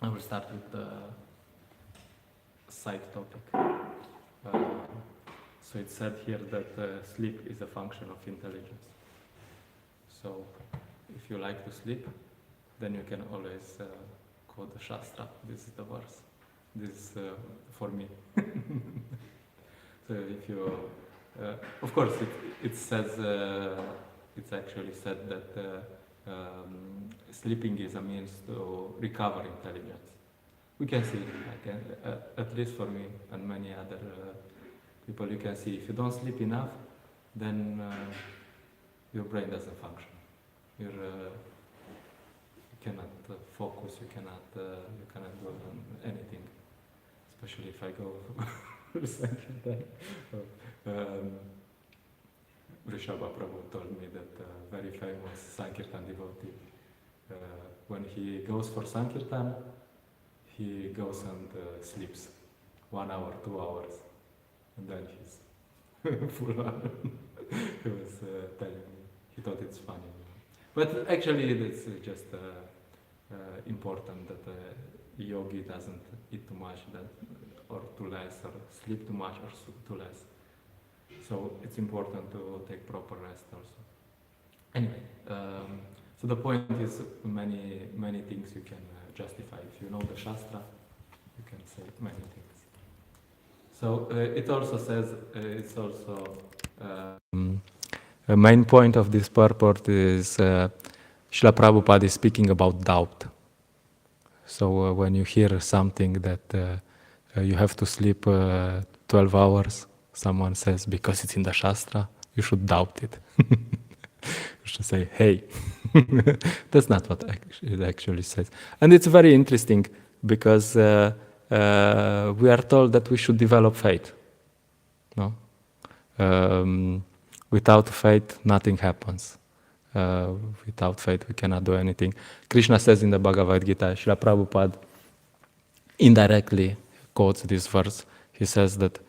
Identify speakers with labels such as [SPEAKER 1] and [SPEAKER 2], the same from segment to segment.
[SPEAKER 1] I will start with the side topic. So it's said here that sleep is a function of intelligence. So if you like to sleep, then you can always quote the Shastra. This is the verse. This is for me. So if you, of course, it says, it's actually said that sleeping is a means to recover intelligence. We can see, at least for me and many other people, you can see if you don't sleep enough, then your brain doesn't function. You cannot focus. You cannot do anything. Especially if I go Sankirtan. Rishabha Prabhu told me that very famous Sankirtan devotee, when he goes for Sankirtan, he goes and sleeps 1 hour, 2 hours, and then he's full on. He was telling me, he thought it's funny. But actually it's just important that a yogi doesn't eat too much or too less, or sleep too much or too less. So it's important to take proper rest also. Anyway, so the point is many things you can justify. If you know the Shastra, you can say many things. So it also says, it's also a main point of this purport is Srila Prabhupada is speaking about doubt. So when you hear something that you have to sleep 12 hours, someone says because it's in the Shastra, you should doubt it. You should say, hey, that's not what it actually says. And it's very interesting because we are told that we should develop faith. No? Without faith, nothing happens. Without faith, we cannot do anything. Krishna says in the Bhagavad Gita, Srila Prabhupada indirectly quotes this verse. He says that,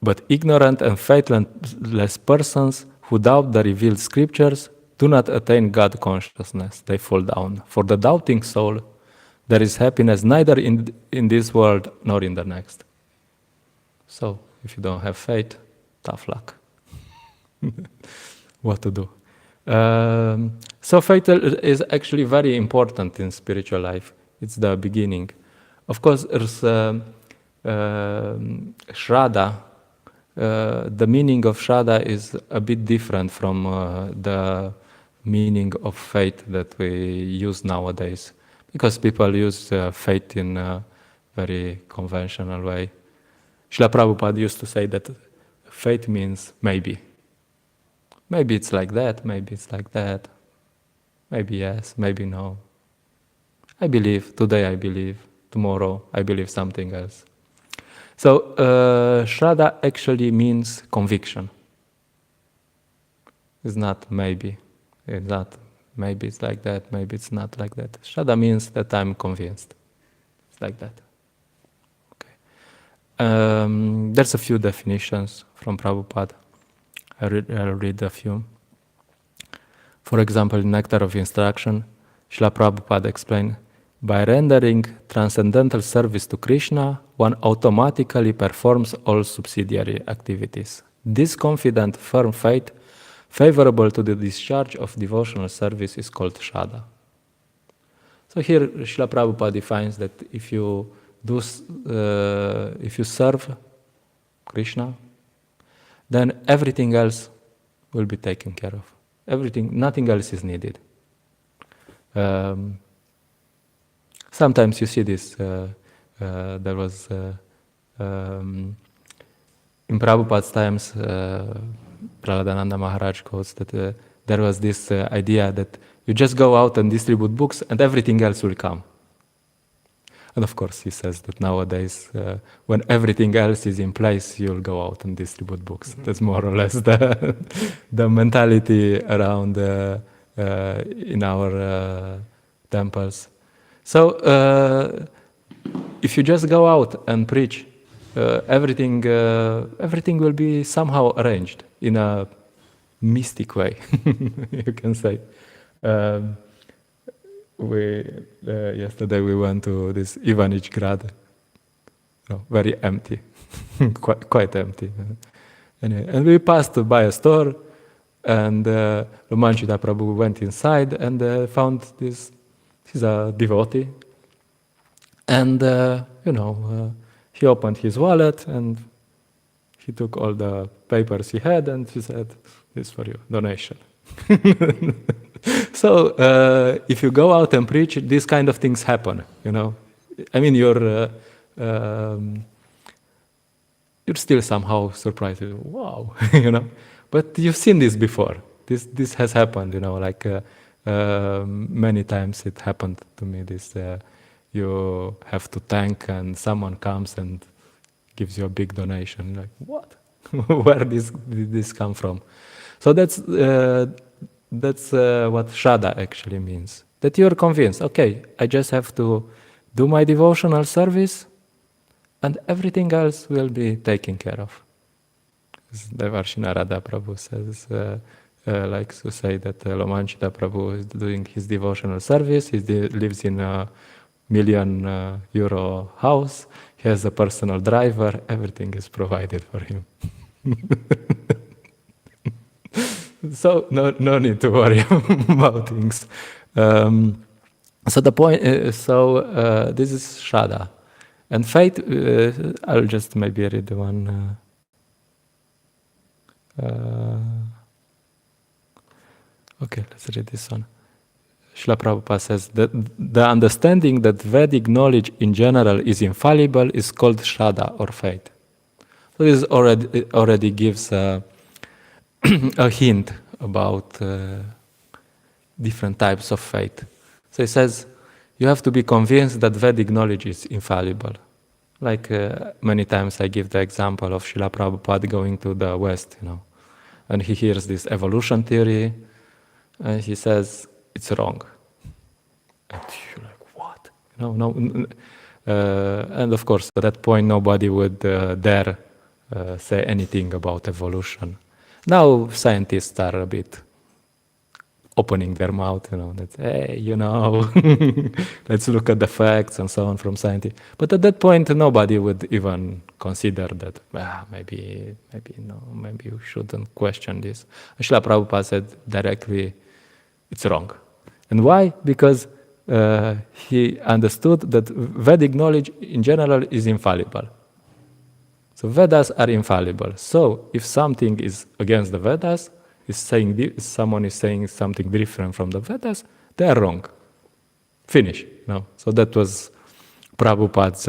[SPEAKER 1] but ignorant and faithless persons who doubt the revealed scriptures do not attain God consciousness. They fall down. For the doubting soul, there is happiness neither in this world nor in the next. So, if you don't have faith, tough luck. What to do? So faith is actually very important in spiritual life. It's the beginning. Of course, there's Shraddha. The meaning of Shraddha is a bit different from the meaning of faith that we use nowadays, because people use faith in a very conventional way. Srila Prabhupada used to say that faith means maybe. Maybe it's like that, maybe it's like that. Maybe yes, maybe no. I believe, today I believe, tomorrow I believe something else. So, Shraddha actually means conviction. It's not maybe. It's not maybe it's like that, maybe it's not like that. Shraddha means that I'm convinced. It's like that. Okay. There's a few definitions from Prabhupada. I'll read a few. For example, in Nectar of Instruction, Srila Prabhupada explained, by rendering transcendental service to Krishna, one automatically performs all subsidiary activities. This confident, firm faith, favorable to the discharge of devotional service, is called Shraddha. So here, Srila Prabhupada defines that if you serve Krishna, then everything else will be taken care of. Nothing else is needed. Sometimes you see this. There was in Prabhupada's times, Praladananda Maharaj quotes that there was this idea that you just go out and distribute books and everything else will come. And of course, he says that nowadays, when everything else is in place, you'll go out and distribute books. That's more or less the mentality around in our temples. So, if you just go out and preach, everything will be somehow arranged in a mystic way, you can say. yesterday we went to this Ivanić Grad, very empty, quite empty. Anyway, and we passed by a store, and Romanchita Prabhu went inside and found this. He's a devotee, and he opened his wallet and he took all the papers he had, and he said, "This is for you, donation." So if you go out and preach, these kind of things happen. I mean, you're still somehow surprised. Wow, But you've seen this before. This has happened. Many times it happened to me. This you have to thank, and someone comes and gives you a big donation. Like, what? Where did this come from? So that's what Shraddha actually means. That you're convinced, okay, I just have to do my devotional service and everything else will be taken care of. Devarshina Radha Prabhu says, likes to say that Lomanchita Prabhu is doing his devotional service, he lives in a €1 million house, he has a personal driver, everything is provided for him. So no need to worry about things. So the point, this is Shraddha. And faith, I'll just maybe read the one. Okay, let's read this one. Srila Prabhupada says that the understanding that Vedic knowledge in general is infallible is called Shraddha or faith. So this already gives a hint about different types of faith. So he says, you have to be convinced that Vedic knowledge is infallible. Like many times I give the example of Srila Prabhupada going to the West, and he hears this evolution theory, and he says, it's wrong. And you're like, what? And of course, at that point, nobody would dare say anything about evolution. Now scientists are a bit opening their mouth, that, hey, let's look at the facts and so on from scientists. But at that point, nobody would even consider that, maybe you shouldn't question this. Srila Prabhupada said directly, it's wrong. And why? Because he understood that Vedic knowledge in general is infallible. So Vedas are infallible. So if something is against the Vedas, someone is saying something different from the Vedas, they are wrong. Finish. So that was Prabhupada's.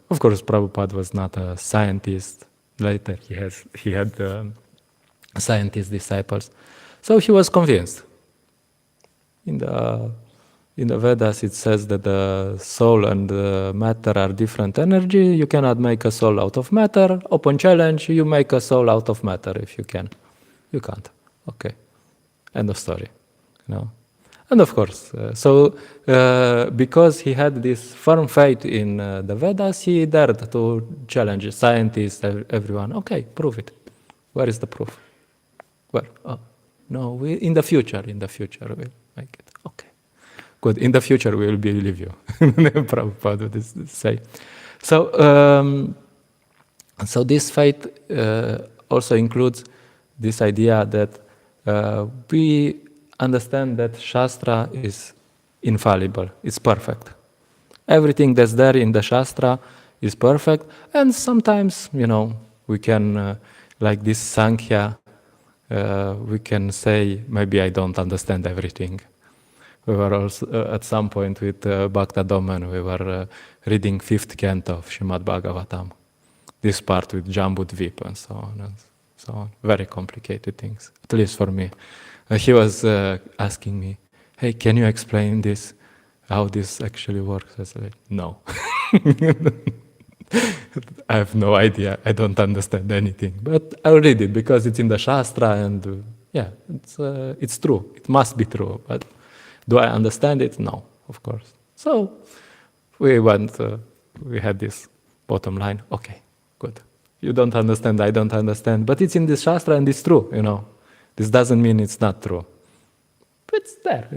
[SPEAKER 1] Of course, Prabhupada was not a scientist. Later, he had scientist disciples. So he was convinced. In the Vedas, it says that the soul and the matter are different energy. You cannot make a soul out of matter. Open challenge: you make a soul out of matter if you can. You can't. Okay, end of story. And of course, because he had this firm faith in the Vedas, he dared to challenge scientists, everyone. Okay, prove it. Where is the proof? Well, no, in the future we'll make it. Okay, good. In the future we will believe you. Prabhupada would say. So this faith also includes this idea that we understand that Shastra is infallible, it's perfect. Everything that's there in the Shastra is perfect, and sometimes, we can, like this Sankhya, we can say, maybe I don't understand everything. We were also, at some point with Bhakta Doman, we were reading 5th canto of Srimad Bhagavatam, this part with Jambudvipa and so on. So on. Very complicated things, at least for me. He was asking me, hey, can you explain this, how this actually works? I said, no. I have no idea. I don't understand anything. But I'll read it because it's in the Shastra and it's true. It must be true. But do I understand it? No, of course. So we had this bottom line. Okay, good. You don't understand, I don't understand. But it's in the Shastra and it's true, This doesn't mean it's not true. But it's there,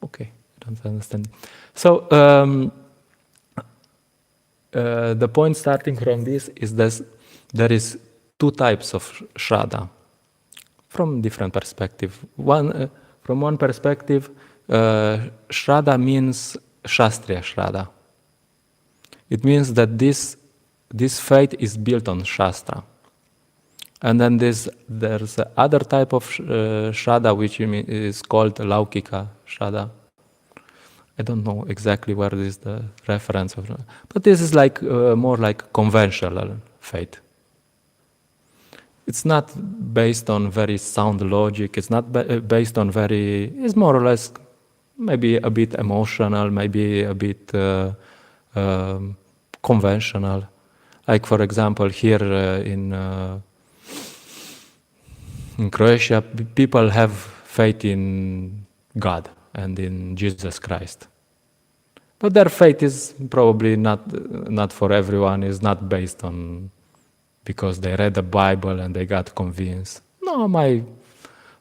[SPEAKER 1] Okay, I don't understand. So the point starting from this is that there is two types of Shraddha from different perspective. From one perspective, Shraddha means Shastriya Shraddha. It means that this faith is built on Shastra. And then there's the other type of Shraddha which is called Laukika Shraddha. I don't know exactly where is the reference of, but this is like more like conventional faith. It's not based on very sound logic. It's not based on it's more or less maybe a bit emotional, maybe a bit conventional. Like for example, here in Croatia, people have faith in God and in Jesus Christ. But their faith is probably not for everyone, is not based on because they read the Bible and they got convinced. No, my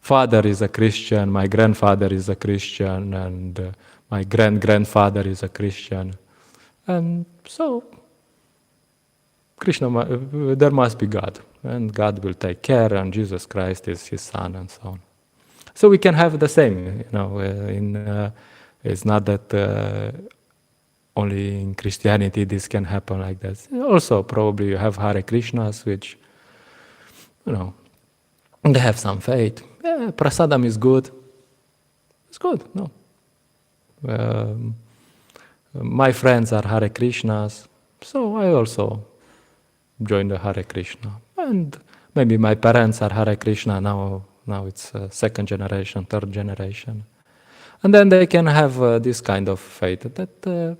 [SPEAKER 1] father is a Christian, my grandfather is a Christian, and my grandfather is a Christian. And so, there must be God, and God will take care, and Jesus Christ is his son, and so on. So we can have the same, it's not that only in Christianity this can happen like that. Also, probably you have Hare Krishnas, which, they have some faith. Yeah, prasadam is good. It's good, no. My friends are Hare Krishnas, so I also join the Hare Krishna. And maybe my parents are Hare Krishna, now it's second generation, third generation. And then they can have this kind of faith that,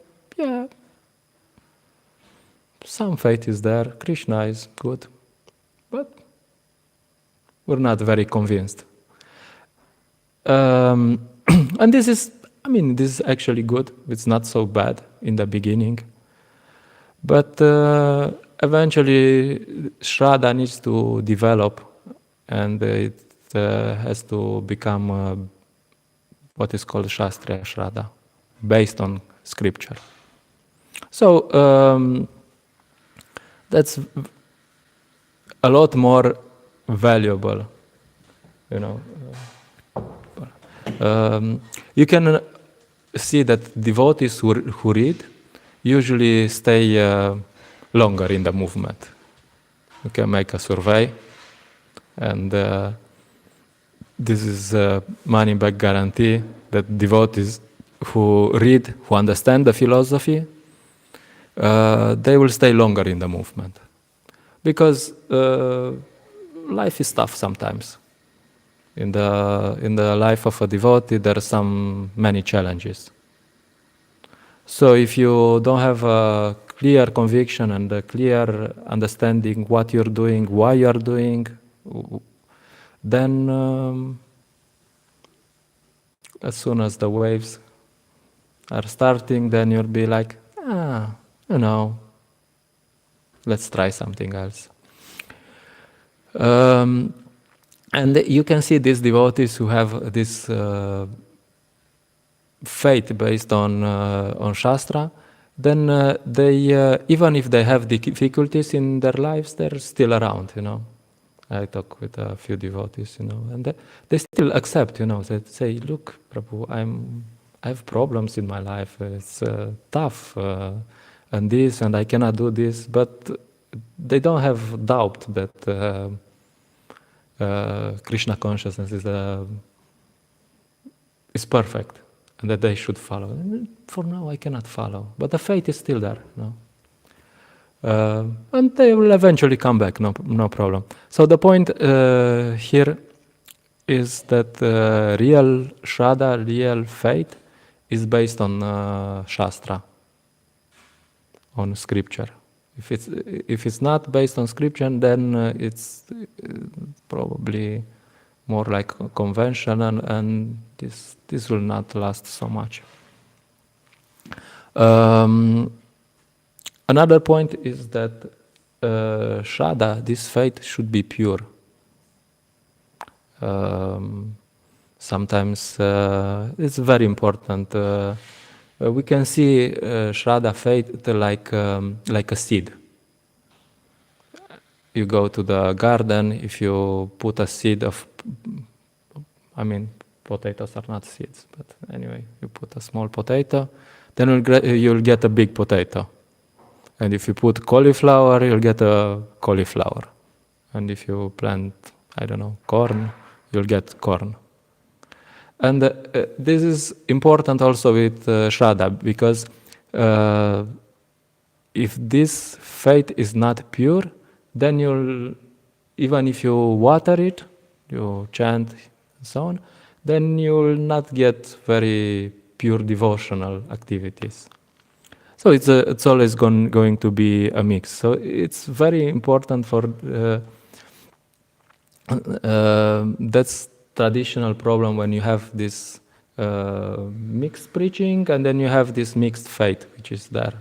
[SPEAKER 1] some faith is there, Krishna is good, but we're not very convinced. And this is actually good. It's not so bad in the beginning. But eventually, Shraddha needs to develop, and it has to become what is called Shastriya Shraddha, based on scripture. So that's a lot more valuable, you can see that devotees who read usually stay longer in the movement. You can make a survey, and this is a money-back guarantee that devotees who read, who understand the philosophy, they will stay longer in the movement. Because life is tough sometimes. In the life of a devotee, there are many challenges. So if you don't have a clear conviction and a clear understanding what you're doing, why you're doing, then as soon as the waves are starting, then you'll be like, let's try something else. And you can see these devotees who have this faith based on Shastra, then they, even if they have difficulties in their lives, they're still around, I talk with a few devotees, and they still accept, they say, look, Prabhu, I have problems in my life, it's tough, and this, and I cannot do this, but they don't have doubt that Krishna consciousness is perfect, and that they should follow. And for now, I cannot follow, but the faith is still there. And they will eventually come back, no problem. So the point here is that real Shraddha, real faith, is based on Shastra, on scripture. If it's not based on scripture, then it's probably more like conventional, and this will not last so much. Another point is that Shraddha, this faith, should be pure.
[SPEAKER 2] Sometimes it's very important. We can see Shraddha faith like a seed. You go to the garden, if you put a seed of, potatoes are not seeds, but anyway, you put a small potato, then you'll get a big potato. And if you put cauliflower, you'll get a cauliflower. And if you plant, corn, you'll get corn. And this is important also with Shraddha, because if this faith is not pure, then even if you water it, you chant and so on, then you'll not get very pure devotional activities. So it's always going to be a mix. So it's very important for that's traditional problem when you have this mixed preaching and then you have this mixed faith, which is there.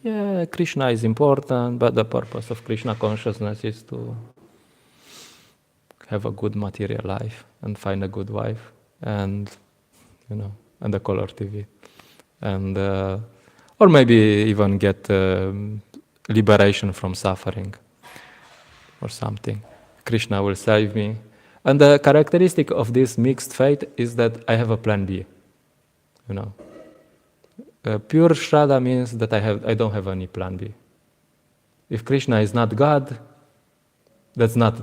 [SPEAKER 2] Yeah, Krishna is important, but the purpose of Krishna consciousness is to have a good material life and find a good wife and and a color TV, and or maybe even get liberation from suffering or something. Krishna will save me. And the characteristic of this mixed faith is that I have a plan B. Pure Shraddha means that I don't have any plan B. If Krishna is not God, that's not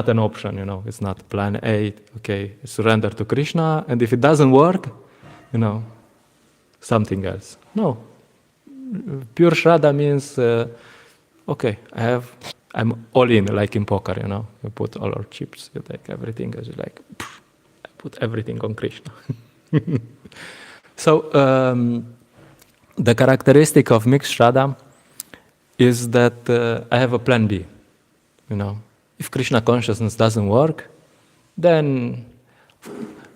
[SPEAKER 2] an option. It's not plan A. Okay, surrender to Krishna, and if it doesn't work, something else. No. Pure Shraddha means okay, I'm all in, like in poker, You put all our chips, you take everything, as you like, I put everything on Krishna. So, the characteristic of mixed Shraddha is that I have a plan B, If Krishna consciousness doesn't work, then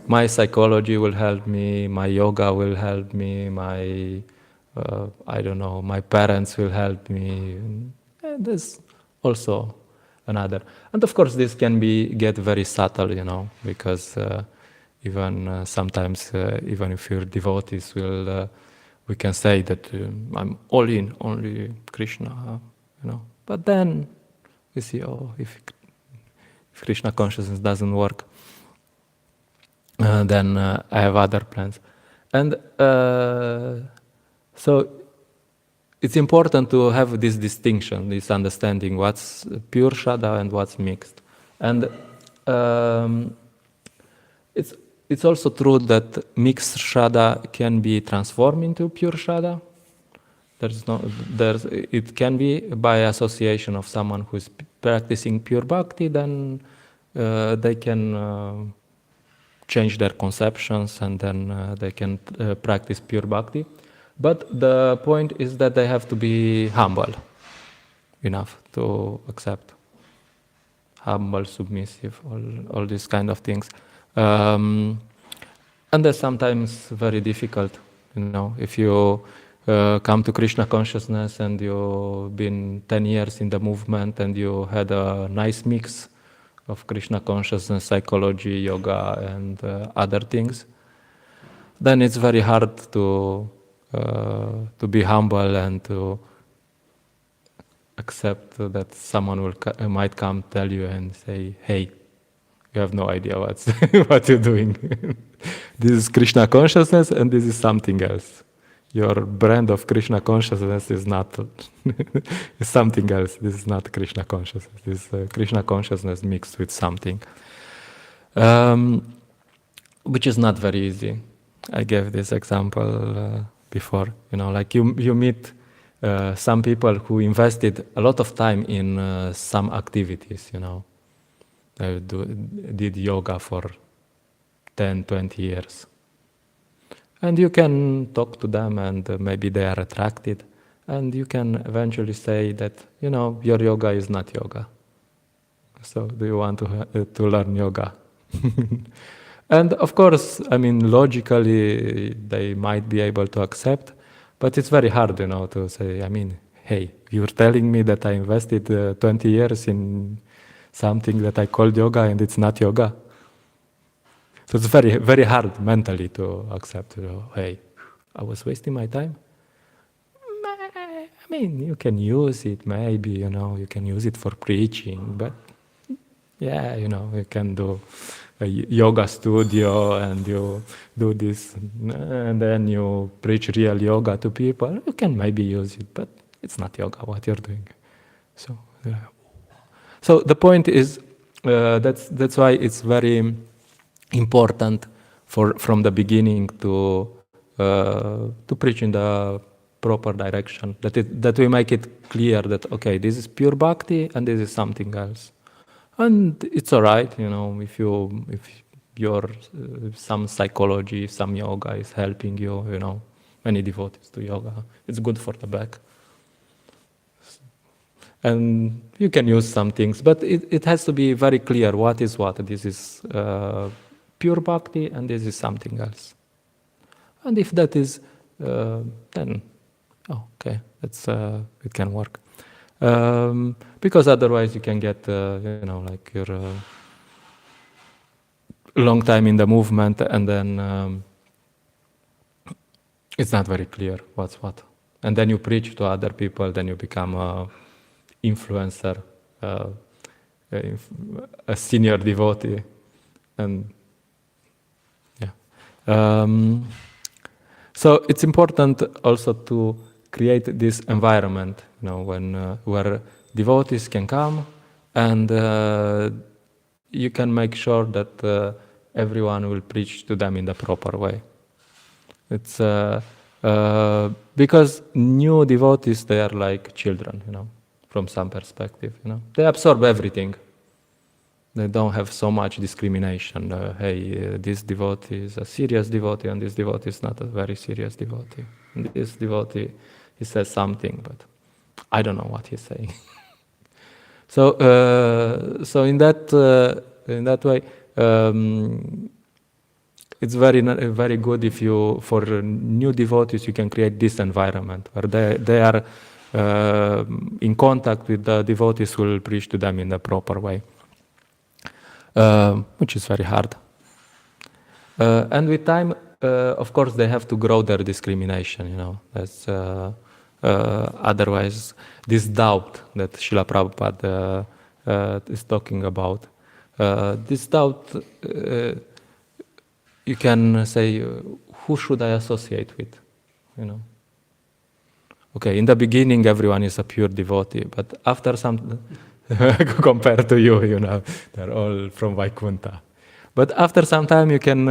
[SPEAKER 2] my psychology will help me, my yoga will help me, my my parents will help me, and there's also another. And of course this can get very subtle, because even sometimes, even if you're devotees, we can say that I'm all in, only Krishna, But then we see, if Krishna consciousness doesn't work, then I have other plans. And so it's important to have this distinction, this understanding what's pure Shraddha and what's mixed. And it's also true that mixed Shraddha can be transformed into pure Shraddha. It can be by association of someone who's practicing pure bhakti, then they can change their conceptions and then they can practice pure bhakti. But the point is that they have to be humble enough to accept. Humble, submissive, all these kind of things. And they're sometimes very difficult, if you come to Krishna consciousness and you've been 10 years in the movement and you had a nice mix of Krishna consciousness, psychology, yoga, and other things, then it's very hard to be humble and to accept that someone might come tell you and say, hey, you have no idea what you're doing. This is Krishna consciousness and this is something else. Your brand of Krishna consciousness is not, is something else. This is not Krishna consciousness. This is Krishna consciousness mixed with something, which is not very easy. I gave this example before. Like you meet some people who invested a lot of time in some activities. They did yoga for 10, 20 years. And you can talk to them and maybe they are attracted. And you can eventually say that, your yoga is not yoga. So do you want to learn yoga? And of course, logically, they might be able to accept, but it's very hard, to say, hey, you're telling me that I invested 20 years in something that I called yoga and it's not yoga. So it's very, very hard mentally to accept, hey, I was wasting my time. I mean, you can use it, maybe, you can use it for preaching, but yeah, you can do a yoga studio and you do this, and then you preach real yoga to people. You can maybe use it, but it's not yoga what you're doing. So, so the point is that's why it's very important from the beginning to preach in the proper direction. That we make it clear that okay, this is pure bhakti and this is something else. And it's all right, if your some psychology, some yoga is helping you, many devotees to yoga. It's good for the back. And you can use some things, but it has to be very clear what is what. This is pure bhakti and this is something else. And if that is, then, okay, it can work. Because otherwise you can get, like you're a long time in the movement and then it's not very clear what's what. And then you preach to other people, then you become a influencer, a senior devotee, and yeah. So it's important also to create this environment, where devotees can come and you can make sure that everyone will preach to them in the proper way. It's because new devotees, they are like children, from some perspective, They absorb everything. They don't have so much discrimination. Hey, this devotee is a serious devotee and this devotee is not a very serious devotee. And this devotee, he says something, but I don't know what he's saying. So in that way, it's very good if for new devotees, you can create this environment where they are in contact with the devotees who will preach to them in the proper way, which is very hard. And with time, of course, they have to grow their discrimination, That's, otherwise, this doubt that Srila Prabhupada is talking about, this doubt, you can say, who should I associate with, Okay, in the beginning, everyone is a pure devotee, but after some, compared to you, they're all from Vaikuntha. But after some time, you can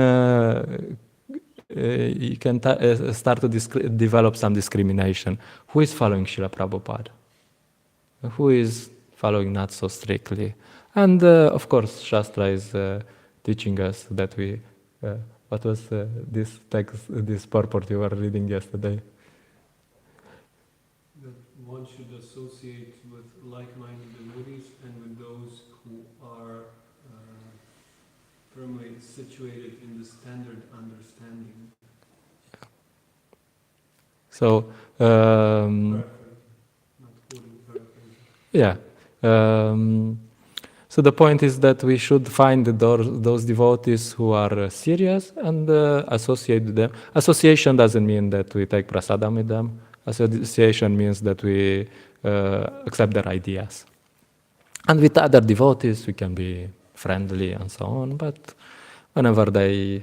[SPEAKER 2] start to develop some discrimination. Who is following Srila Prabhupada? Who is following not so strictly? And of course, Shastra is teaching us that we. What was this text, this purport you were reading yesterday?
[SPEAKER 3] That one should associate with like-minded devotees and with those who are firmly situated in the standard understanding.
[SPEAKER 2] So, yeah. So the point is that we should find those devotees who are serious and associate with them. Association doesn't mean that we take prasadam with them. Association means that we accept their ideas. And with other devotees, we can be friendly and so on. But whenever they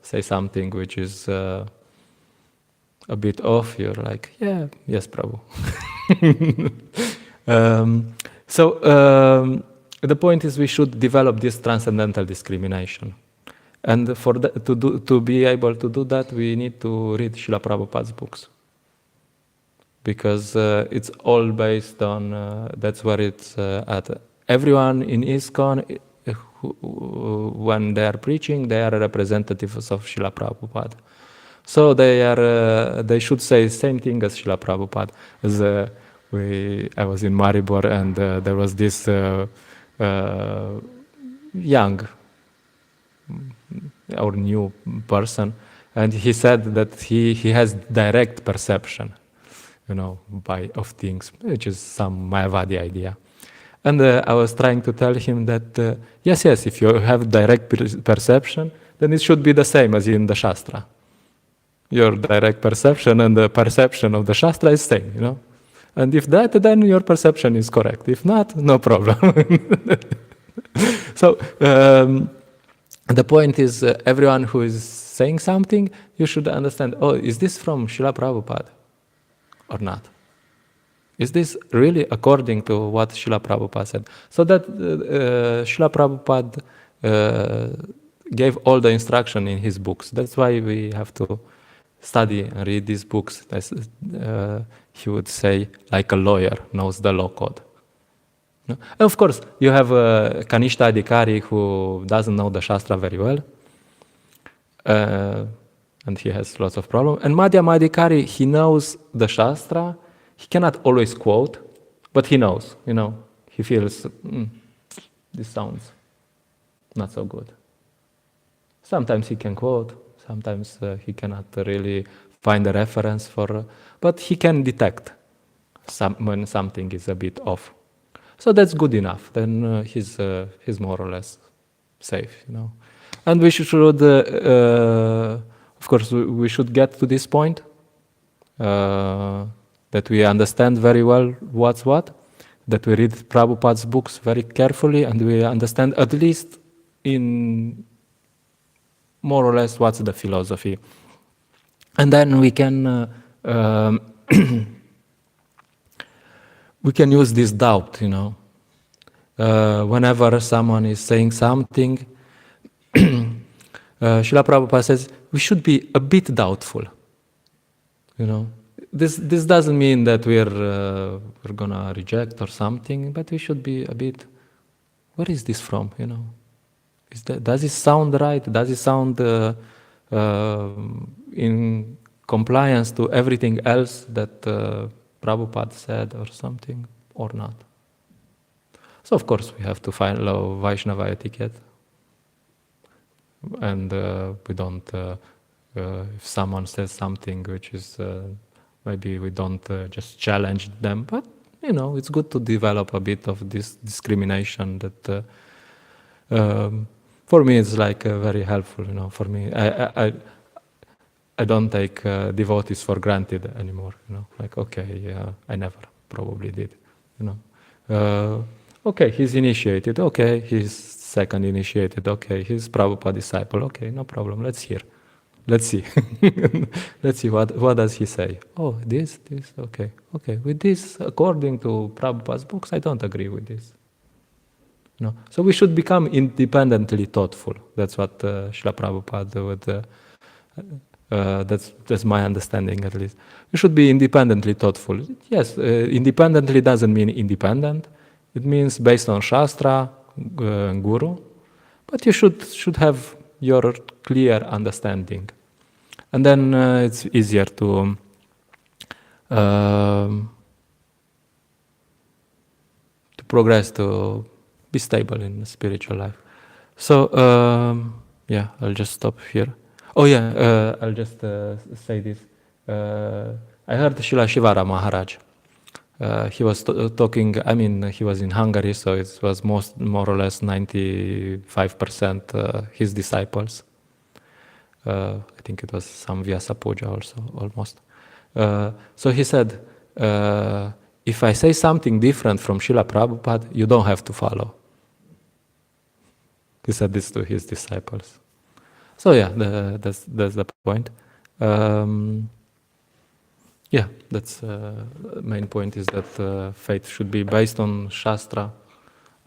[SPEAKER 2] say something which is a bit off, you're like, yeah, yes, Prabhu. So the point is we should develop this transcendental discrimination. And to be able to do that, we need to read Srila Prabhupada's books. Because it's all based on, that's where it's at. Everyone in ISKCON, when they are preaching, they are representatives of Srila Prabhupada. So they should say the same thing as Srila Prabhupada. I was in Maribor and there was this young or new person, and he said that he has direct perception, of things, which is some Mayavadi idea. And I was trying to tell him that, yes, if you have direct perception, then it should be the same as in the Shastra. Your direct perception and the perception of the Shastra is same, you know. And if that, then your perception is correct. If not, no problem. So the point is, everyone who is saying something, you should understand, oh, is this from Srila Prabhupada or not? Is this really according to what Srila Prabhupada said? So that Srila Prabhupada gave all the instruction in his books. That's why we have to study and read these books. He would say, like a lawyer knows the law code. No? And of course, you have Kanishta Adhikari who doesn't know the Shastra very well, and he has lots of problems. And Madhyama Adhikari, he knows the Shastra. He cannot always quote, but he knows, you know. He feels, this sounds not so good. Sometimes he can quote, sometimes he cannot really find a reference for, but he can detect when something is a bit off. So that's good enough. Then he's more or less safe, you know. And we should, of course, we should get to this point that we understand very well what's what, that we read Prabhupada's books very carefully, and we understand at least in more or less what's the philosophy. And then we can we can use this doubt, you know. Whenever someone is saying something, Srila Prabhupada says, we should be a bit doubtful, you know. This doesn't mean that we're gonna reject or something, but we should be a bit, where is this from, you know? Does it sound right? Does it sound in compliance to everything else that Prabhupada said or something, or not? So of course we have to follow Vaishnava etiquette, and we don't, if someone says something which is, maybe we don't just challenge them, but you know, it's good to develop a bit of this discrimination that for me it's like very helpful, you know. For me, I don't take devotees for granted anymore, you know. Like, okay, yeah, I never probably did, you know. Okay, he's initiated. Okay, he's second initiated. Okay, he's Prabhupada disciple. Okay, no problem. Let's hear. Let's see. Let's see what does he say. Oh, this. Okay. With this, according to Prabhupada's books, I don't agree with this. No. So we should become independently thoughtful. That's what Srila Prabhupada would. That's my understanding, at least. You should be independently thoughtful. Yes, independently doesn't mean independent. It means based on Shastra, Guru, but you should have your clear understanding, and then it's easier to progress, to be stable in spiritual life. So yeah, I'll just stop here. Oh yeah, I'll just say this. I heard Srila Shivara Maharaj. He was talking, I mean, he was in Hungary, so it was more or less 95% his disciples. I think it was some Vyasa Puja also, almost. So he said, if I say something different from Srila Prabhupada, you don't have to follow. He said this to his disciples. So yeah, that's the point. Yeah, that's main point is that faith should be based on Shastra.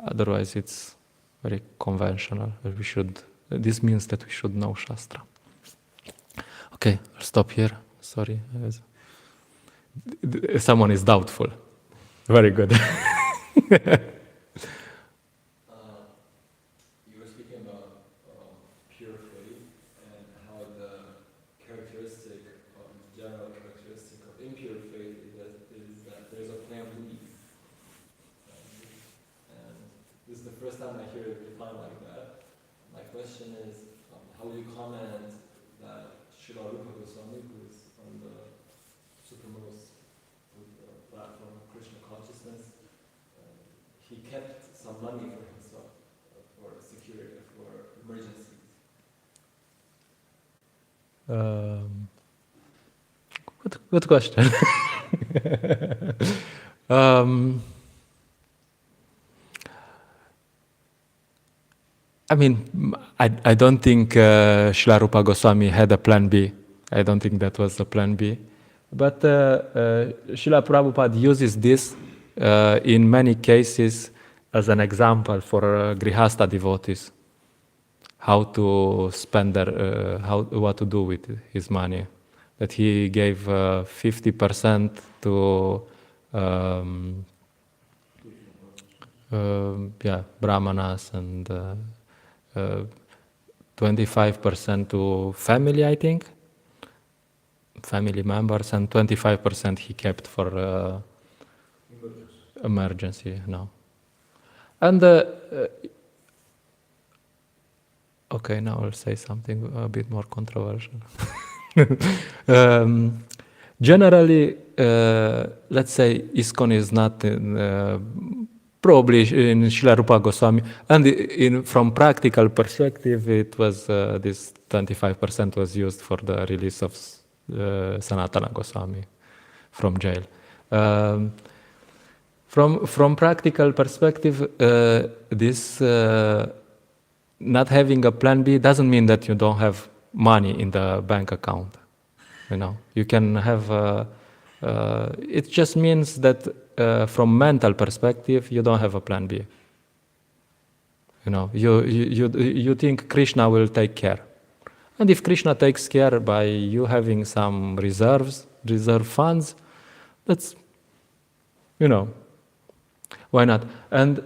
[SPEAKER 2] Otherwise, it's very conventional. This means that we should know Shastra. Okay, I'll stop here. Sorry, someone is doubtful. Very good.
[SPEAKER 1] He kept money for himself, for security, for emergencies?
[SPEAKER 2] Good question. um, I mean, I don't think Srila Rupa Goswami had a plan B. I don't think that was a plan B. But Srila Prabhupada uses this in many cases as an example for Grihastha devotees, how to spend their, what to do with his money. That he gave 50% to brahmanas and 25% to family, I think, family members, and 25% he kept for emergency. No. And okay, now I'll say something a bit more controversial. Generally, let's say ISKCON is not probably in Srila Rupa Goswami, and from practical perspective, it was this 25% was used for the release of Sanatana Goswami from jail. From practical perspective, this not having a plan B doesn't mean that you don't have money in the bank account. You know, you can have. It just means that from mental perspective, you don't have a plan B. You know, you think Krishna will take care, and if Krishna takes care by you having some reserve funds, that's, you know, why not? And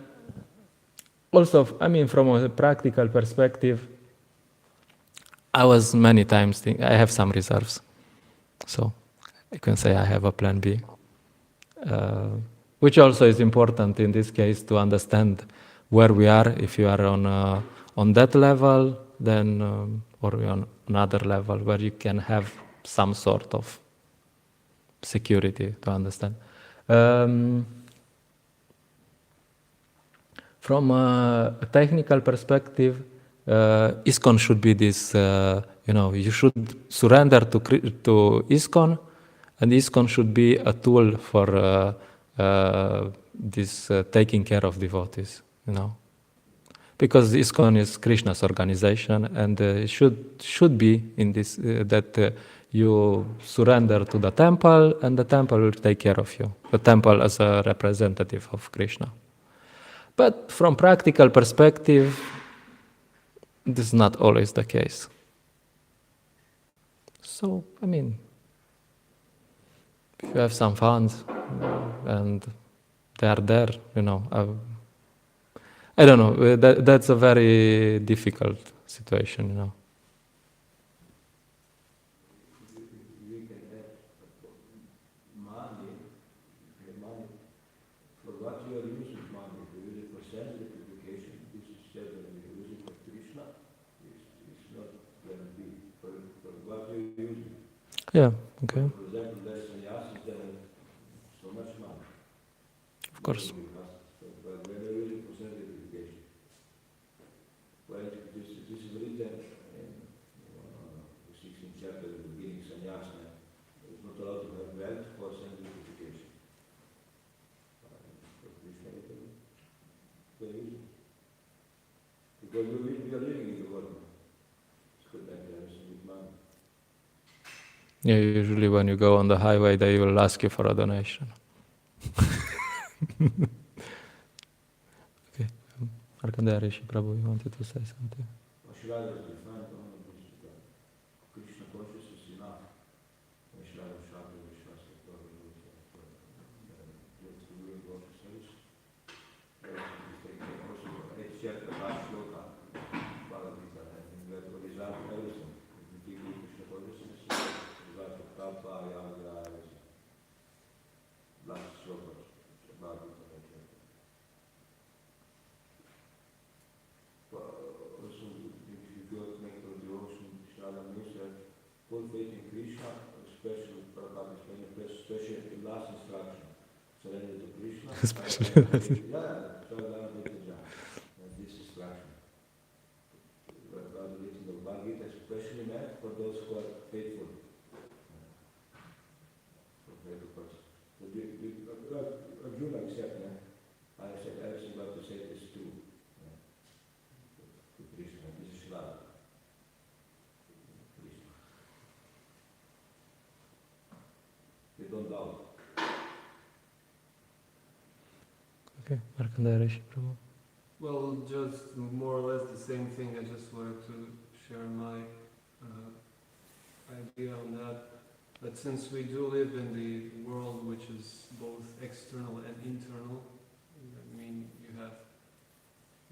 [SPEAKER 2] also, I mean, from a practical perspective, I was many times thinking I have some reserves, so I can say I have a plan B, which also is important in this case to understand where we are. If you are on that level, then or on another level where you can have some sort of security to understand. From a technical perspective, ISKCON should be this. You should surrender to ISKCON, and ISKCON should be a tool for this taking care of devotees. You know, because ISKCON is Krishna's organization, and it should be in this that you surrender to the temple, and the temple will take care of you. The temple as a representative of Krishna. But from practical perspective, this is not always the case. So, I mean, if you have some funds and they are there, you know, I don't know, that's a very difficult situation, you know. Yeah, okay. Of course. Yeah, usually when you go on the highway, they will ask you for a donation. Okay. Markandeya Rishi Prabhu, you wanted to say something?
[SPEAKER 4] for those who are faithful. Arjuna accept, I said, I was about to say this too. To Krishna, this is love. Krishna. They don't doubt.
[SPEAKER 2] Okay, Markandeya Prabhu.
[SPEAKER 3] Well, just more or less the same thing. I just wanted to share my idea on that. But since we do live in the world which is both external and internal, I mean, you have,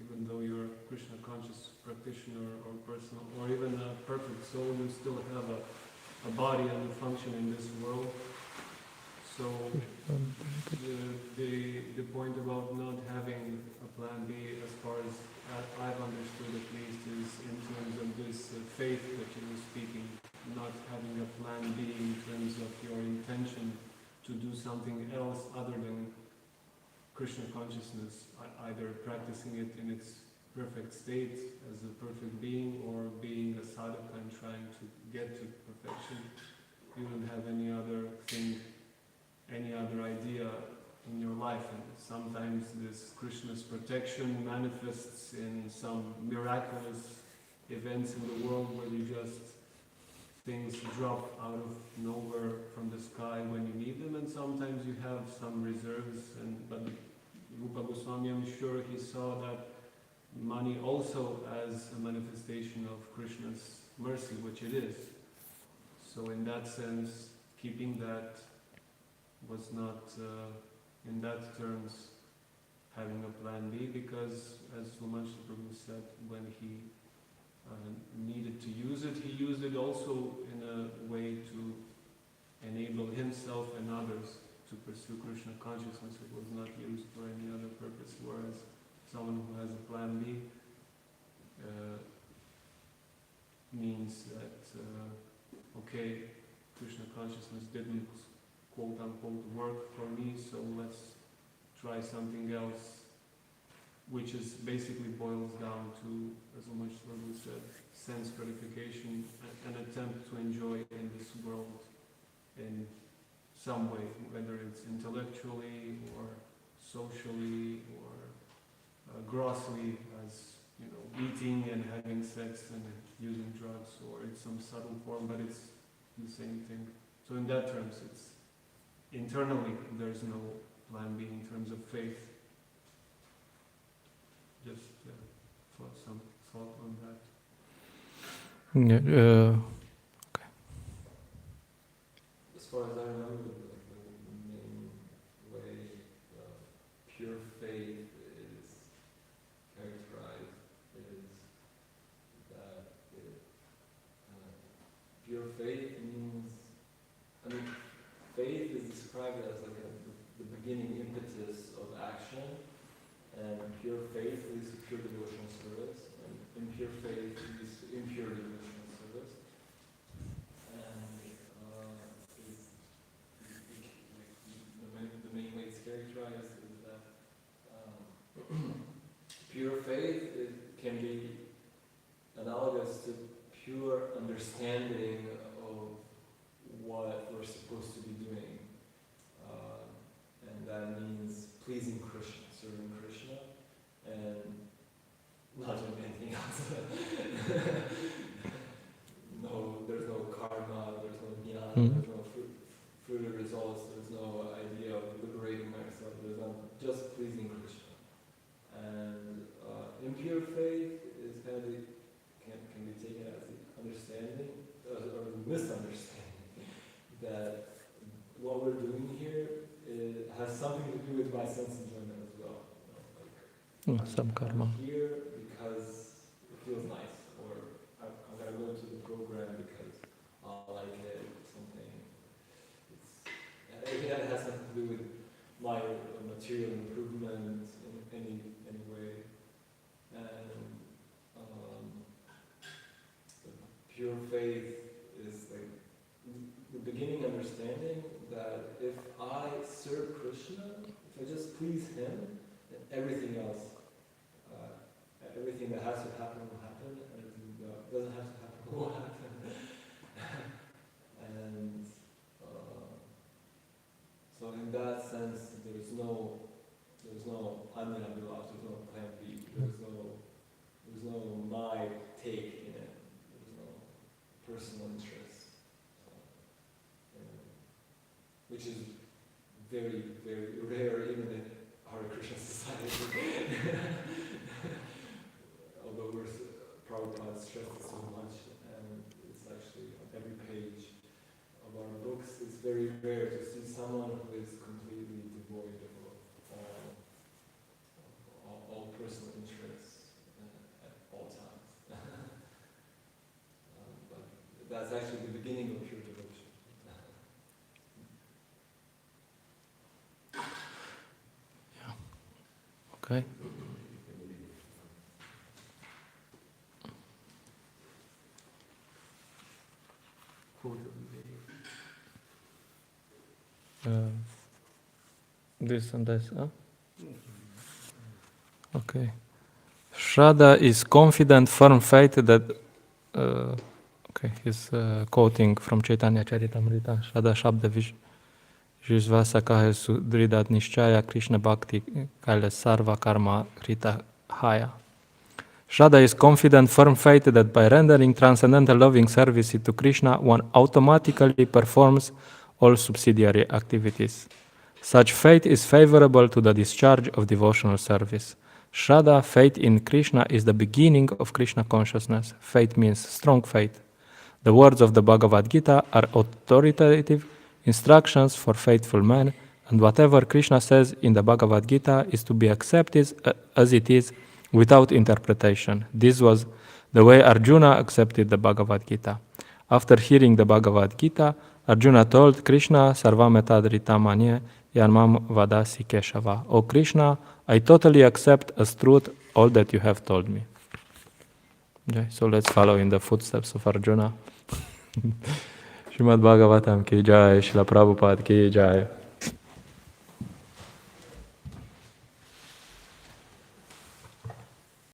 [SPEAKER 3] even though you're a Krishna conscious practitioner or person, or even a perfect soul, you still have a body and a function in this world. So the point about not having a plan B, as far as I've understood at least, is in terms of this faith that you were speaking, not having a plan B in terms of your intention to do something else other than Krishna consciousness, either practicing it in its perfect state as a perfect being, or being a sadhaka and trying to get to perfection. You don't have any other thing, any other idea in your life, and sometimes this Krishna's protection manifests in some miraculous events in the world where you just, things drop out of nowhere from the sky when you need them, and sometimes you have some reserves, but Rupa Goswami, I'm sure he saw that money also as a manifestation of Krishna's mercy, which it is. So in that sense, keeping that was not, in that terms, having a plan B, because as Umanshi Prabhu said, when he needed to use it, he used it also in a way to enable himself and others to pursue Krishna consciousness. It was not used for any other purpose, whereas someone who has a plan B means that, okay, Krishna consciousness didn't quote-unquote work for me, so let's try something else, which is basically boils down to, as Umesh Prabhu said, sense gratification, an attempt to enjoy in this world in some way, whether it's intellectually or socially or grossly, as you know, eating and having sex and using drugs, or it's some subtle form, but it's the same thing. So in that terms, it's internally there's no plan B in terms of faith. Just some thought on that.
[SPEAKER 2] Yeah, okay.
[SPEAKER 5] As far as I remember, the main way pure faith is characterized is that pure faith means, I mean, faith is described as like the beginning impetus of action, and pure faith is pure devotional service, and impure faith is impure devotional service. And the main way it's characterized is that pure faith can be analogous to pure understanding of what we're supposed to be doing. And that means pleasing Krishna, serving Krishna, and not doing anything else. No, there's no karma, there's no jnana, there's no fruit results, there's no idea of liberating myself, there's no, just pleasing Krishna. And impure faith is kind of can be taken as the understanding, or the misunderstanding, that what we're doing here has something to do with my sense enjoyment as well. You know, like,
[SPEAKER 2] some karma.
[SPEAKER 5] I'm here because it feels nice, or I'm gonna go to the program because I like it, or something. It has nothing to do with my material improvement in any way. And pure faith is like the beginning understanding that if I serve Krishna, if I just please Him, then everything else, everything that has to happen will happen, everything that doesn't have to happen will happen. personal interests, which is very, very rare even in our Christian society. Although Prabhupada stresses so much, and it's actually on every page of our books, it's very rare to see someone who is completely devoid of all personal interests at all times. But that's actually the beginning of pure devotion.
[SPEAKER 2] Okay. This and this, huh? Okay. Shraddha is confident, firm faith that. Okay, he's quoting from Chaitanya Charitamrita. Shraddha Shabda Vishvasa Kahe Sudridat Nishchaya Krishna Bhakti Kaile Sarva Karma Krita Haya. Shraddha is confident, firm faith that by rendering transcendental loving service to Krishna, one automatically performs all subsidiary activities. Such faith is favorable to the discharge of devotional service. Shraddha, faith in Krishna, is the beginning of Krishna consciousness. Faith means strong faith. The words of the Bhagavad Gita are authoritative instructions for faithful men, and whatever Krishna says in the Bhagavad Gita is to be accepted as it is without interpretation. This was the way Arjuna accepted the Bhagavad Gita. After hearing the Bhagavad Gita, Arjuna told Krishna, Sarvametadrita manye yanmam vadasi keshava. O Krishna, I totally accept as truth all that you have told me. Okay, so let's follow in the footsteps of Arjuna. Srimad Bhagavatam ki jai, Srila Prabhupada ki jai.